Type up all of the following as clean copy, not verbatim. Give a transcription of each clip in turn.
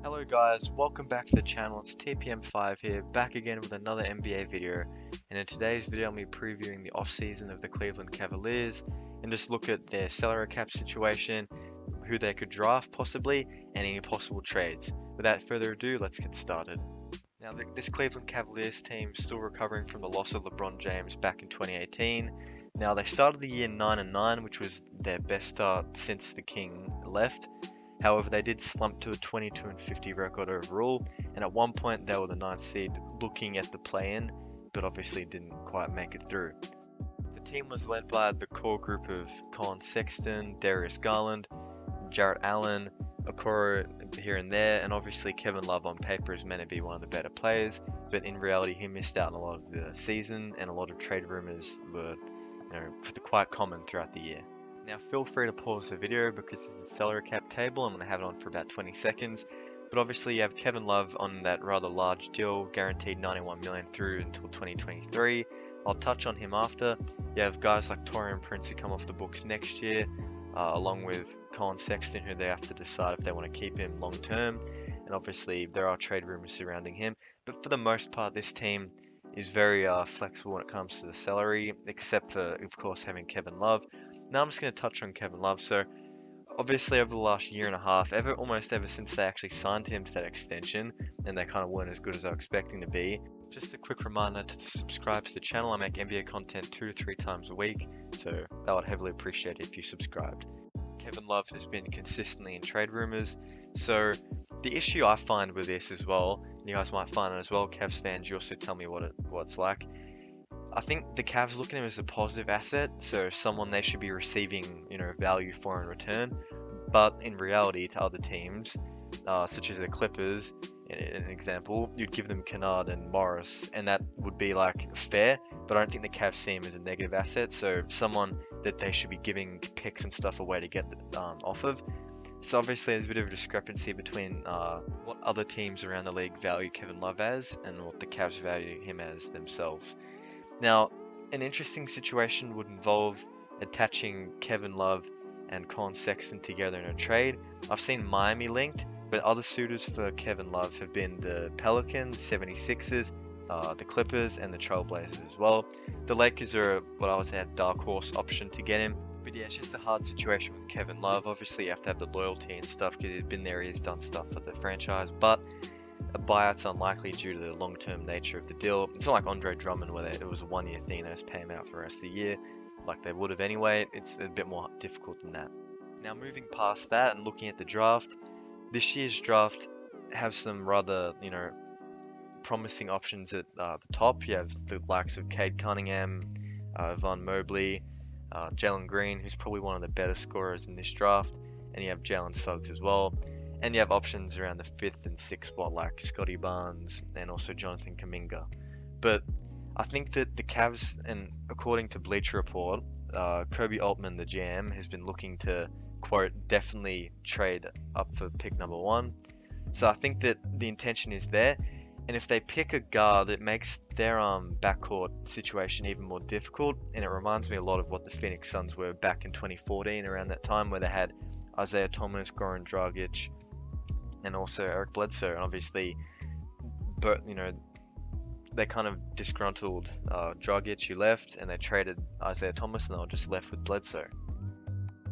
Hello guys, welcome back to the channel. It's TPM5 here, back again with another NBA video. And in today's video, I'll be previewing the offseason of the Cleveland Cavaliers and just look at their salary cap situation, who they could draft possibly, and any possible trades. Without further ado, let's get started. Now, this Cleveland Cavaliers team is still recovering from the loss of LeBron James back in 2018. Now, they started the year 9-9, which was their best start since the King left. However, they did slump to a 22-50 record overall, and at one point they were the ninth seed looking at the play-in, but obviously didn't quite make it through. The team was led by the core group of Collin Sexton, Darius Garland, Jarrett Allen, Okoro here and there, and obviously Kevin Love on paper is meant to be one of the better players, but in reality he missed out on a lot of the season, and a lot of trade rumors were quite common throughout the year. Now feel free to pause the video because this is the salary cap table. I'm going to have it on for about 20 seconds. But obviously you have Kevin Love on that rather large deal, guaranteed $91 million through until 2023. I'll touch on him after. You have guys like Taurean Prince who come off the books next year, along with Collin Sexton, who they have to decide if they want to keep him long term. And obviously there are trade rumors surrounding him. But for the most part, this team is very flexible when it comes to the salary, except for, of course, having Kevin Love. Now I'm just going to touch on Kevin Love. So obviously over the last year and a half, almost ever since they actually signed him to that extension, and they kind of weren't as good as I was expecting to be. Just a quick reminder to subscribe to the channel. I make NBA content 2 to 3 times a week, so that would heavily appreciate it if you subscribed. Kevin Love has been consistently in trade rumors, so the issue I find with this as well, and you guys might find it as well, Cavs fans, you also tell me what it's like. I think the Cavs look at him as a positive asset, so someone they should be receiving, value for in return. But in reality, to other teams, such as the Clippers, in an example, you'd give them Kennard and Morris, and that would be like fair. But I don't think the Cavs see him as a negative asset, so someone that they should be giving picks and stuff away to get off of. So obviously there's a bit of a discrepancy between what other teams around the league value Kevin Love as and what the Cavs value him as themselves. Now, an interesting situation would involve attaching Kevin Love and Collin Sexton together in a trade. I've seen Miami linked, but other suitors for Kevin Love have been the Pelicans, 76ers, the Clippers, and the Trailblazers as well. The Lakers are what I would say a dark horse option to get him. But yeah, it's just a hard situation with Kevin Love. Obviously, you have to have the loyalty and stuff because he's been there, he's done stuff for the franchise, but a buyout's unlikely due to the long-term nature of the deal. It's not like Andre Drummond where it was a one-year thing, they just pay him out for the rest of the year like they would have anyway. It's a bit more difficult than that. Now moving past that and looking at the draft, this year's draft has some rather, promising options at the top. You have the likes of Cade Cunningham, Von Mobley, Jalen Green, who's probably one of the better scorers in this draft, and you have Jalen Suggs as well. And you have options around the 5th and 6th spot like Scotty Barnes and also Jonathan Kuminga. But I think that the Cavs, and according to Bleacher Report, Kobe Altman, the GM, has been looking to, quote, definitely trade up for pick number 1. So I think that the intention is there. And if they pick a guard, it makes their backcourt situation even more difficult. And it reminds me a lot of what the Phoenix Suns were back in 2014, around that time, where they had Isaiah Thomas, Goran Dragic, and also Eric Bledsoe. And obviously, but they kind of disgruntled Dragic, who left, and they traded Isaiah Thomas, and they were just left with Bledsoe.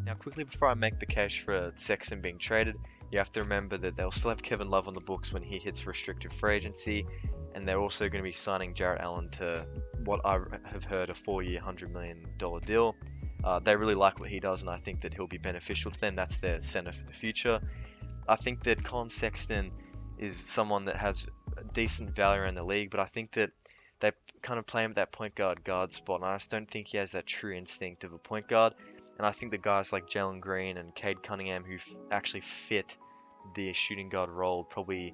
Now, quickly before I make the case for Sexton being traded, you have to remember that they'll still have Kevin Love on the books when he hits restricted free agency, and they're also going to be signing Jarrett Allen to what I have heard a 4-year, $100 million deal. They really like what he does, and I think that he'll be beneficial to them. That's their center for the future. I think that Collin Sexton is someone that has a decent value in the league, but I think that they kind of play him at that point guard spot, and I just don't think he has that true instinct of a point guard. And I think the guys like Jalen Green and Cade Cunningham, who actually fit the shooting guard role, probably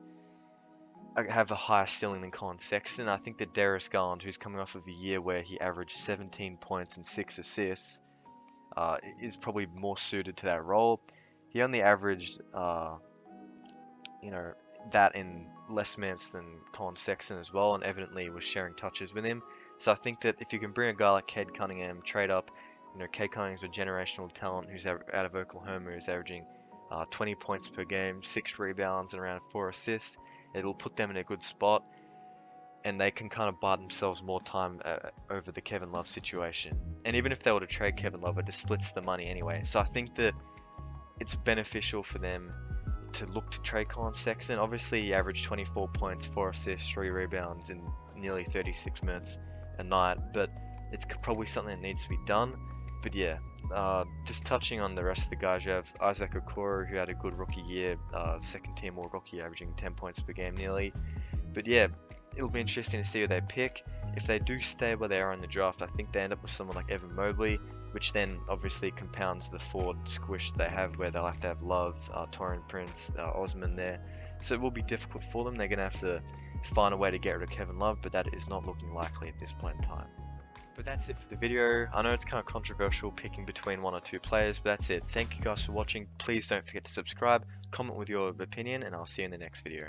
have a higher ceiling than Collin Sexton. I think that Darius Garland, who's coming off of a year where he averaged 17 points and 6 assists, is probably more suited to that role. He only averaged, that in less minutes than Collin Sexton as well, and evidently was sharing touches with him. So I think that if you can bring a guy like Cade Cunningham, trade up, Cade Cunningham's a generational talent who's out of Oklahoma, who's averaging 20 points per game, 6 rebounds, and around 4 assists. It'll put them in a good spot, and they can kind of buy themselves more time over the Kevin Love situation. And even if they were to trade Kevin Love, it just splits the money anyway. So I think that it's beneficial for them to look to trade Collin Sexton. Obviously, he averaged 24 points, 4 assists, 3 rebounds in nearly 36 minutes a night, but it's probably something that needs to be done. But yeah, just touching on the rest of the guys, you have Isaac Okoro, who had a good rookie year, second team all rookie, averaging 10 points per game nearly. But yeah, it'll be interesting to see who they pick. If they do stay where they are in the draft, I think they end up with someone like Evan Mobley, which then obviously compounds the forward squish they have, where they'll have to have Love, Taurean Prince, Osman there. So it will be difficult for them. They're going to have to find a way to get rid of Kevin Love, but that is not looking likely at this point in time. But that's it for the video. I know it's kind of controversial picking between 1 or 2 players, but that's it. Thank you guys for watching. Please don't forget to subscribe, comment with your opinion, and I'll see you in the next video.